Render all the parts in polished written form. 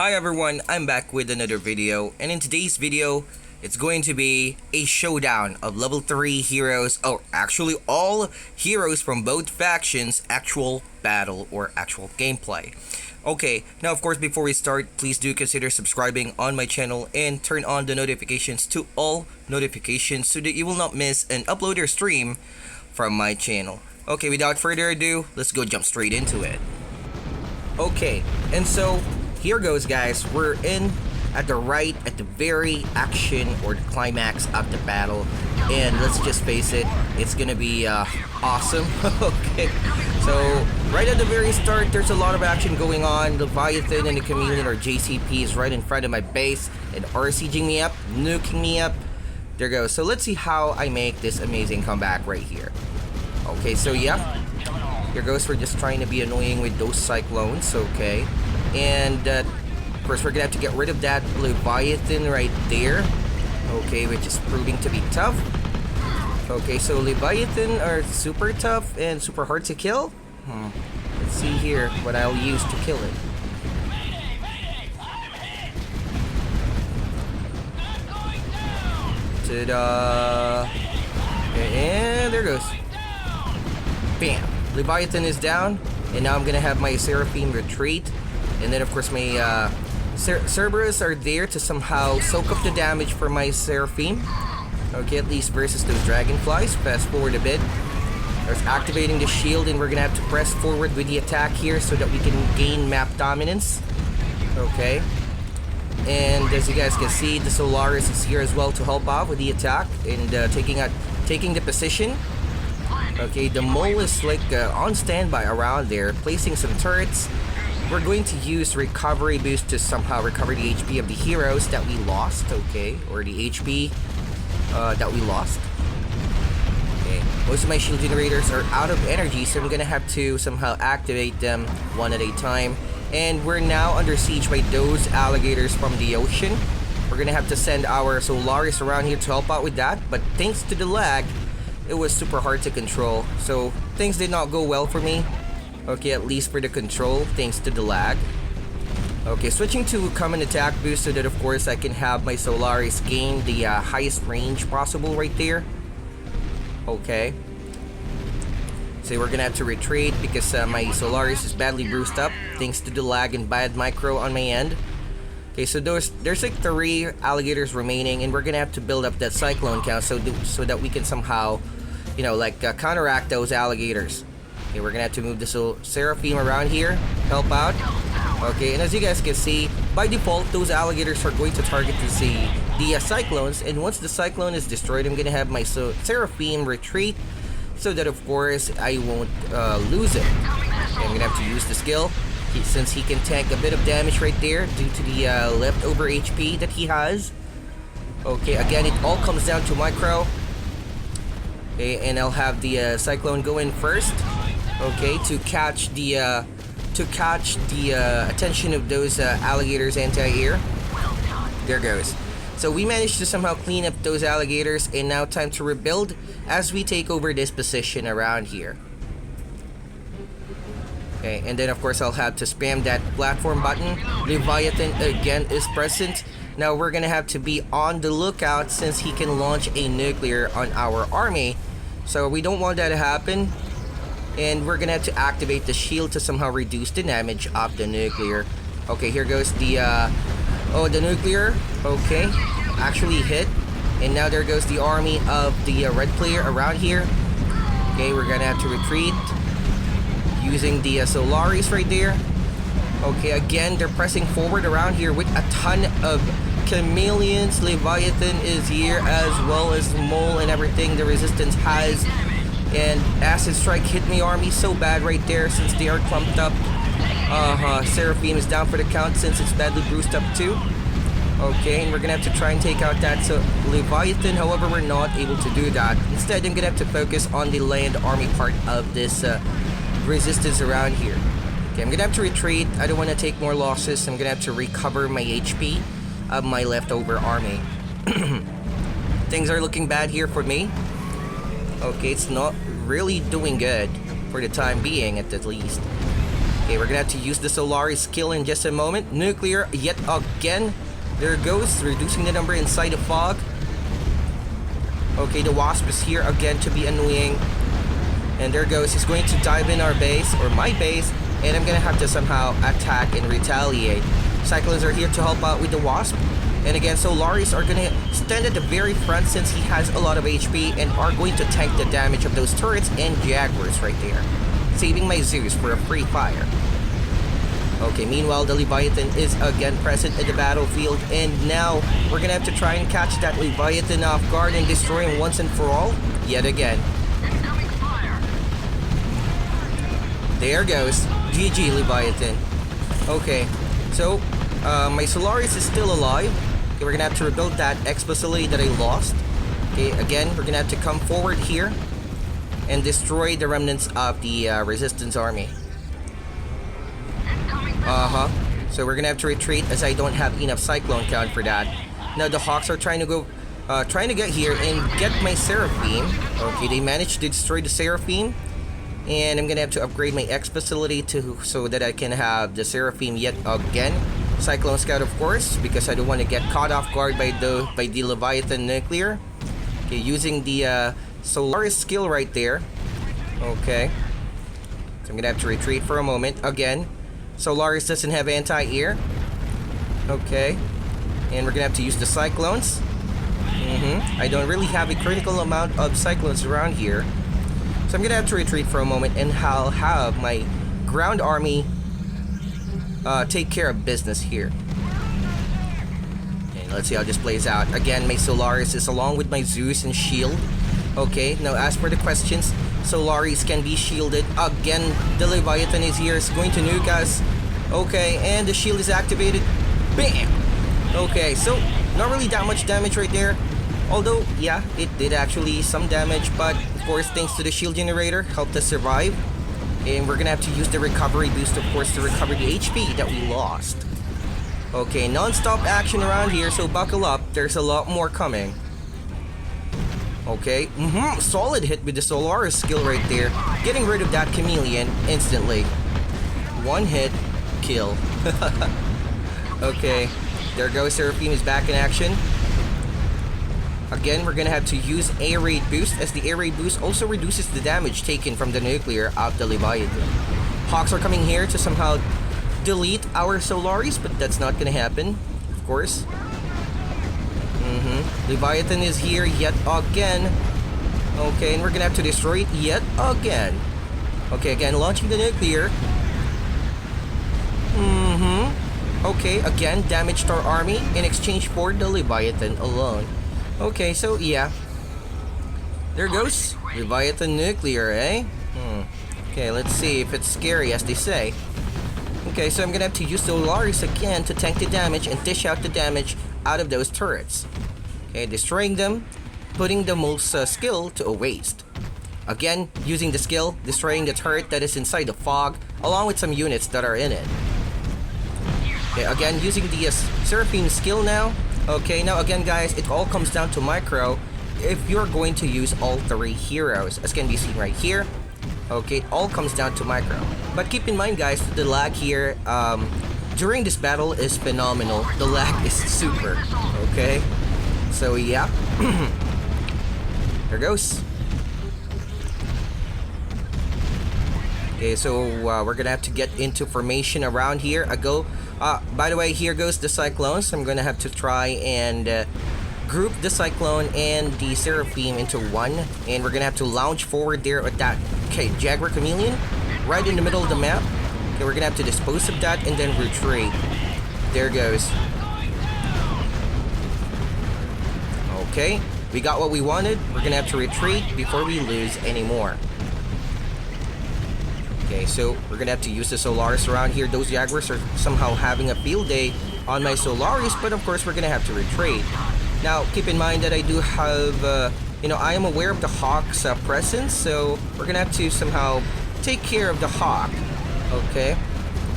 Hi everyone, I'm back with another video, and in today's video, it's going to be a showdown of level 3 heroes, or actually all heroes from both factions, actual battle or actual gameplay. Okay, now of course before we start, please do consider subscribing on my channel and turn on the notifications to all notifications so that you will not miss an upload or stream from my channel. Okay, without further ado, let's go jump straight into it. Okay, and so here goes guys, we're in at the very action or the climax of the battle, and let's just face it, it's gonna be awesome. Okay, so right at the very start there's a lot of action going on. Leviathan and the Chameleon or JCP is right in front of my base and RCGing me up, nuking me up. There goes. So let's see how I make this amazing comeback right here. Okay, so yeah, here goes. We're just trying to be annoying with those cyclones. Okay, and of course we're gonna have to get rid of that Leviathan right there. Okay, which is proving to be tough. Okay, so Leviathan are super tough and super hard to kill. Let's see here what I'll use to kill it. Ta-da! And there goes. Bam! Leviathan is down, and now I'm gonna have my Seraphim retreat, and then of course my Cerberus are there to somehow soak up the damage for my Seraphim. Okay, at least versus those dragonflies. Fast forward a bit. There's activating the shield, and we're gonna have to press forward with the attack here so that we can gain map dominance. Okay, and as you guys can see, the Solaris is here as well to help out with the attack and taking the position. Okay, the mole is like on standby around there, placing some turrets. We're going to use recovery boost to somehow recover the HP of the heroes that we lost. Okay, or the HP that we lost. Okay, most of my shield generators are out of energy, so I'm gonna have to somehow activate them one at a time. And we're now under siege by those alligators from the ocean. We're gonna have to send our Solaris around here to help out with that, but thanks to the lag, it was super hard to control, so things did not go well for me. Okay, at least for the control, thanks to the lag. Okay, switching to common attack boost so that of course I can have my Solaris gain the highest range possible right there. Okay, so we're gonna have to retreat because my Solaris is badly bruised up thanks to the lag and bad micro on my end. Okay, so there's like 3 alligators remaining, and we're gonna have to build up that cyclone count so that we can somehow, you know, like counteract those alligators. Okay, we're gonna have to move the Seraphim around here, help out. Okay, and as you guys can see, by default, those alligators are going to target the cyclones, and once the cyclone is destroyed, I'm gonna have my Seraphim retreat so that of course I won't lose it. Okay, I'm gonna have to use the skill since he can tank a bit of damage right there due to the leftover HP that he has. Okay, again, it all comes down to micro. Okay, and I'll have the cyclone go in first. Okay, to catch the attention of those alligators anti-air. There goes. So we managed to somehow clean up those alligators, and now time to rebuild as we take over this position around here. Okay, and then of course I'll have to spam that platform button. Leviathan again is present. Now we're gonna have to be on the lookout since he can launch a nuclear on our army. So we don't want that to happen. And we're gonna have to activate the shield to somehow reduce the damage of the nuclear. Okay, here goes the the nuclear. Okay, actually hit. And now there goes the army of the red player around here. Okay, we're gonna have to retreat using the Solaris right there. Okay, again, they're pressing forward around here with a ton of chameleons. Leviathan is here as well as Mole and everything the resistance has. And Acid Strike hit my army so bad right there since they are clumped up. Seraphim is down for the count since it's badly bruised up too. Okay, and we're gonna have to try and take out that Leviathan, however we're not able to do that. Instead, I'm gonna have to focus on the land army part of this resistance around here. Okay, I'm gonna have to retreat. I don't want to take more losses. I'm gonna have to recover my HP of my leftover army. Things are looking bad here for me. Okay, it's not really doing good for the time being at least. Okay, we're gonna have to use the Solaris skill in just a moment. Nuclear yet again. There it goes, reducing the number inside the fog. Okay, the Wasp is here again to be annoying. And there goes, he's going to dive in our base, or my base, and I'm gonna have to somehow attack and retaliate. Cyclones are here to help out with the Wasp. And again, Solaris are gonna stand at the very front since he has a lot of HP and are going to tank the damage of those turrets and Jaguars right there, saving my Zeus for a free fire. Okay, meanwhile, the Leviathan is again present in the battlefield, and now we're gonna have to try and catch that Leviathan off guard and destroy him once and for all, yet again. There goes. GG, Leviathan. Okay, so my Solaris is still alive. Okay, we're gonna have to rebuild that X facility that I lost. Okay, again, we're gonna have to come forward here and destroy the remnants of the resistance army. So we're gonna have to retreat as I don't have enough cyclone count for that. Now the Hawks are trying to get here and get my Seraphim. Okay, they managed to destroy the Seraphim. And I'm gonna have to upgrade my X facility so that I can have the Seraphim yet again. Cyclone Scout, of course, because I don't want to get caught off guard by the Leviathan nuclear. Okay, using the Solaris skill right there. Okay, so I'm gonna have to retreat for a moment again. Solaris doesn't have anti-air. Okay, and we're gonna have to use the Cyclones. I don't really have a critical amount of Cyclones around here. So I'm gonna have to retreat for a moment, and I'll have my ground army take care of business here. And let's see how this plays out. Again, my Solaris is along with my Zeus and shield. Okay, now as for the questions, Solaris can be shielded. Again, the Leviathan is here, it's going to nuke us. Okay, and the shield is activated. Bam! Okay, so not really that much damage right there. Although, yeah, it did actually some damage, but of course, thanks to the shield generator, helped us survive. And we're gonna have to use the recovery boost, of course, to recover the HP that we lost. Okay, non-stop action around here, so buckle up. There's a lot more coming. Okay, solid hit with the Solaris skill right there. Getting rid of that chameleon instantly. One hit, kill. Okay, there goes Seraphim is back in action. Again, we're gonna have to use Air Raid Boost, as the Air Raid Boost also reduces the damage taken from the nuclear of the Leviathan. Hawks are coming here to somehow delete our Solaris, but that's not gonna happen, of course. Leviathan is here yet again. Okay, and we're gonna have to destroy it yet again. Okay, again, launching the nuclear. Okay, again, damaged our army in exchange for the Leviathan alone. Okay, so yeah. There goes Leviathan nuclear, eh? Okay, let's see if it's scary, as they say. Okay, so I'm gonna have to use Solaris again to tank the damage and dish out the damage out of those turrets. Okay, destroying them, putting the most skill to a waste. Again, using the skill, destroying the turret that is inside the fog, along with some units that are in it. Okay, again, using the Seraphim skill now. Okay, now again guys, it all comes down to micro if you're going to use all three heroes, as can be seen right here. Okay, it all comes down to micro. But keep in mind guys, the lag here during this battle is phenomenal. The lag is super, okay? So yeah, there goes. Okay, so we're gonna have to get into formation around here. By the way, here goes the Cyclones. I'm gonna have to try and group the Cyclone and the Seraphim into one, and we're gonna have to launch forward there at that Jaguar Chameleon right in the middle of the map. Okay, we're gonna have to dispose of that and then retreat. There goes. Okay, we got what we wanted. We're gonna have to retreat before we lose any more. Okay, so we're gonna have to use the Solaris around here. Those Jaguars are somehow having a field day on my Solaris, but of course we're gonna have to retreat. Now, keep in mind that I do have, I am aware of the Hawk's presence, so we're gonna have to somehow take care of the Hawk. Okay,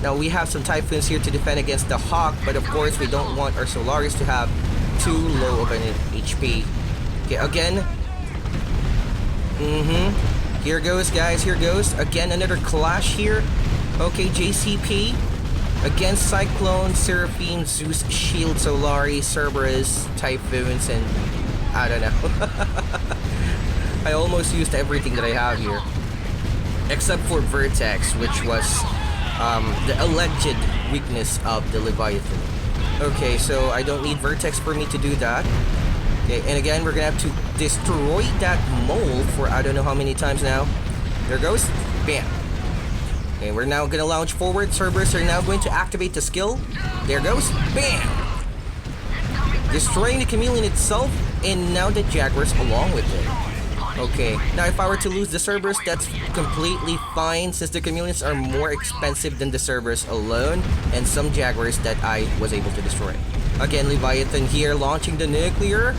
now we have some Typhoons here to defend against the Hawk, but of course we don't want our Solaris to have too low of an HP. Okay, again. Here goes, guys. Here goes. Again, another clash here. Okay, JCP against Cyclone, Seraphine, Zeus, Shield, Solari, Cerberus, Typhoons, and I don't know. I almost used everything that I have here. Except for Vertex, which was the alleged weakness of the Leviathan. Okay, so I don't need Vertex for me to do that. Okay, and again, we're gonna have to destroy that mole for I don't know how many times now. There goes. Bam. Okay, we're now gonna launch forward. Cerberus are now going to activate the skill. There goes. Bam! Destroying the chameleon itself, and now the Jaguars along with it. Okay, now if I were to lose the Cerberus, that's completely fine since the chameleons are more expensive than the Cerberus alone and some Jaguars that I was able to destroy. Again, Leviathan here launching the nuclear.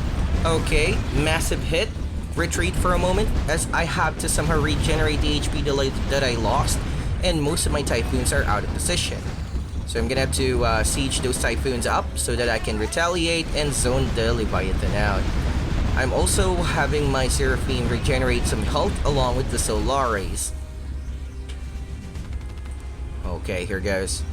Okay, massive hit. Retreat for a moment as I have to somehow regenerate the HP that I lost, and most of my Typhoons are out of position. So I'm gonna have to siege those Typhoons up so that I can retaliate and zone the Leviathan out. I'm also having my Seraphine regenerate some health along with the Solaris. Okay, here goes.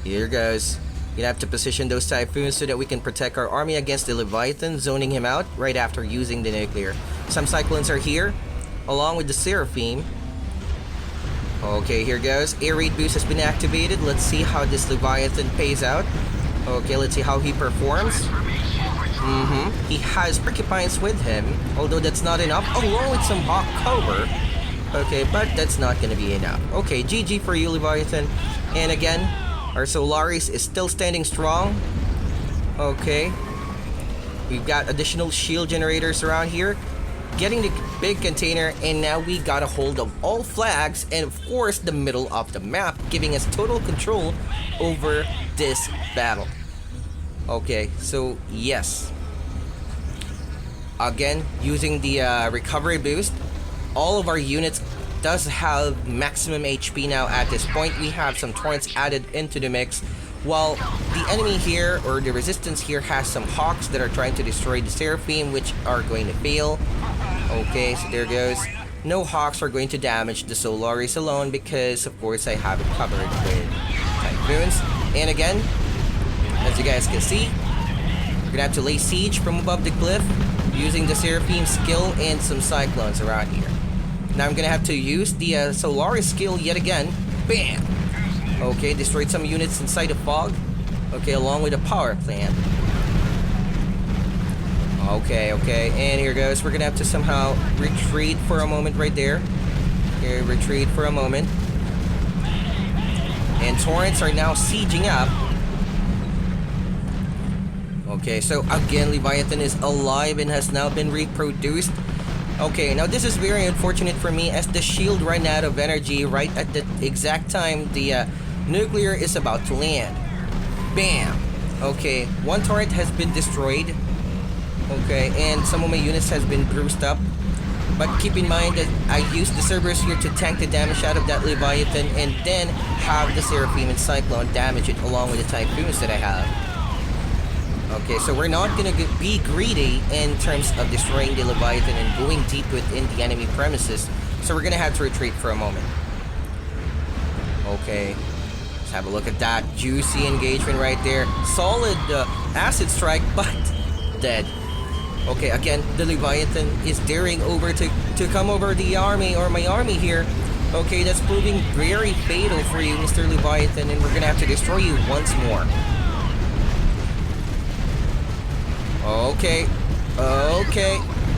Here goes. Gonna have to position those Typhoons so that we can protect our army against the Leviathan, zoning him out right after using the nuclear. Some Cyclones are here, along with the Seraphine. Okay, here goes. Air raid boost has been activated. Let's see how this Leviathan pays out. Okay, let's see how he performs. He has Porcupines with him, although that's not enough, along with some Hawk cover. Okay, but that's not gonna be enough. Okay, GG for you, Leviathan. And again, our Solaris is still standing strong. Okay. We've got additional shield generators around here. Getting the big container, and now we got a hold of all flags and of course the middle of the map, giving us total control over this battle. Okay, so yes. Again, using the recovery boost, all of our units does have maximum HP now at this point. We have some torrents added into the mix, while the enemy here, or the resistance here, has some hawks that are trying to destroy the Seraphim, which are going to fail. Okay, so there goes. No hawks are going to damage the Solaris alone because, of course, I have it covered with Typhoons. And again, as you guys can see, we're gonna have to lay siege from above the cliff using the Seraphim skill and some Cyclones around here. Now I'm gonna have to use the Solaris skill yet again. Bam! Okay, destroyed some units inside the fog. Okay, along with a power plant. Okay, and here goes. We're gonna have to somehow retreat for a moment right there. Okay, retreat for a moment. And torrents are now sieging up. Okay, so again, Leviathan is alive and has now been reproduced. Okay, now this is very unfortunate for me as the shield ran out of energy right at the exact time the nuclear is about to land. Bam! Okay, one turret has been destroyed. Okay, and some of my units has been bruised up. But keep in mind that I used the Cerberus here to tank the damage out of that Leviathan and then have the Seraphim and Cyclone damage it along with the Typhoons that I have. Okay, so we're not gonna be greedy in terms of destroying the Leviathan and going deep within the enemy premises. So we're gonna have to retreat for a moment. Okay, let's have a look at that juicy engagement right there. Solid acid strike, but dead. Okay, again, the Leviathan is daring over to come over the army, or my army here. Okay, that's proving very fatal for you, Mr. Leviathan, and we're gonna have to destroy you once more. Okay,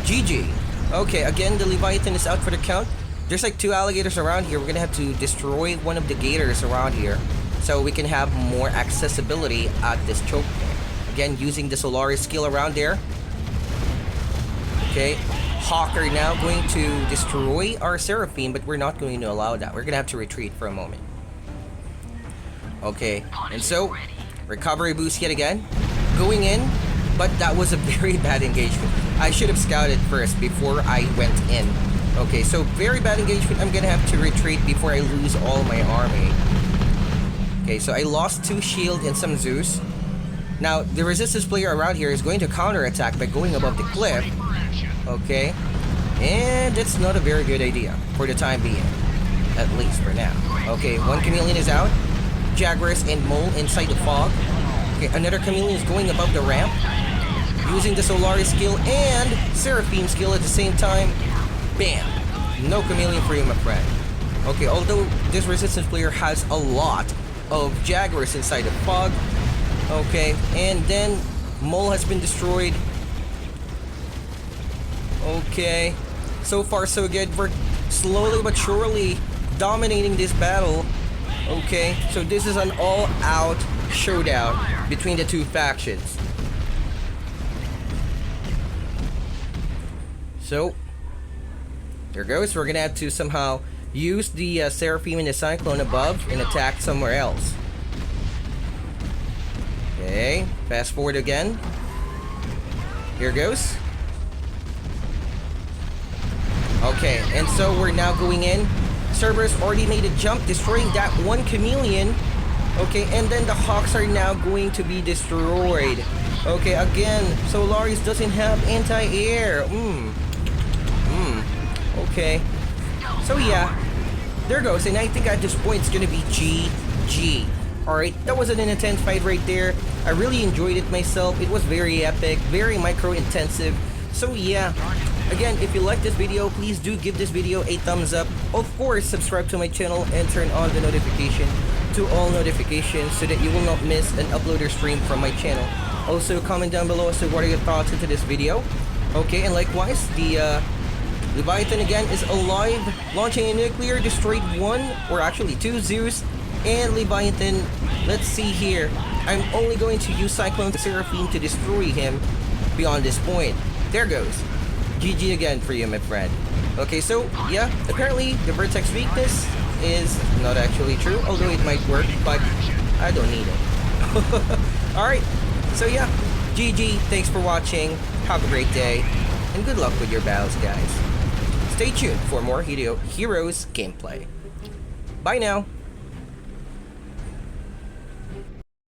GG. Okay, again, the Leviathan is out for the count. There's like 2 alligators around here. We're gonna have to destroy one of the gators around here so we can have more accessibility at this choke point. Again, using the Solaris skill around there. Okay, Hawker now going to destroy our Seraphim, but we're not going to allow that. We're gonna have to retreat for a moment. Okay, and so recovery boost yet again, going in, but that was a very bad engagement. I should have scouted first before I went in. Okay, so very bad engagement. I'm gonna have to retreat before I lose all my army. Okay, so I lost 2 shield and some Zeus. Now, the resistance player around here is going to counterattack by going above the cliff. Okay, and that's not a very good idea for the time being. at least for now. Okay, one chameleon is out. Jaguars and Mole inside the fog. Okay, another chameleon is going above the ramp, using the Solaris skill and Seraphim skill at the same time. Bam! No chameleon for you, my friend. Okay, although this resistance player has a lot of Jaguars inside the fog. Okay, and then Mole has been destroyed. Okay, so far so good. We're slowly but surely dominating this battle. Okay, so this is an all-out showdown between the two factions. So, there goes. We're gonna have to somehow use the Seraphim and the Cyclone above and attack somewhere else. Okay, fast forward again. Here goes. Okay, and so we're now going in. Cerberus already made a jump, destroying that one chameleon. Okay, and then the Hawks are now going to be destroyed. Okay, again, Solaris doesn't have anti-air. Okay. So yeah, there goes. And I think at this point it's gonna be GG. Alright, that was an intense fight right there. I really enjoyed it myself. It was very epic, very micro-intensive. So yeah, again, if you like this video, please do give this video a thumbs up. Of course, subscribe to my channel and turn on the notification to all notifications so that you will not miss an upload or stream from my channel. Also, comment down below as to what are your thoughts into this video. Okay, and likewise, the Leviathan again is alive, launching a nuclear, destroyed one, or actually two Zeus, and Leviathan, let's see here, I'm only going to use Cyclone Seraphim to destroy him beyond this point. There goes. GG again for you, my friend. Okay, so, yeah, apparently the Vertex weakness is not actually true, although it might work, but I don't need it. Alright, so yeah, GG, thanks for watching, have a great day, and good luck with your battles, guys. Stay tuned for more Heroes gameplay. Bye now!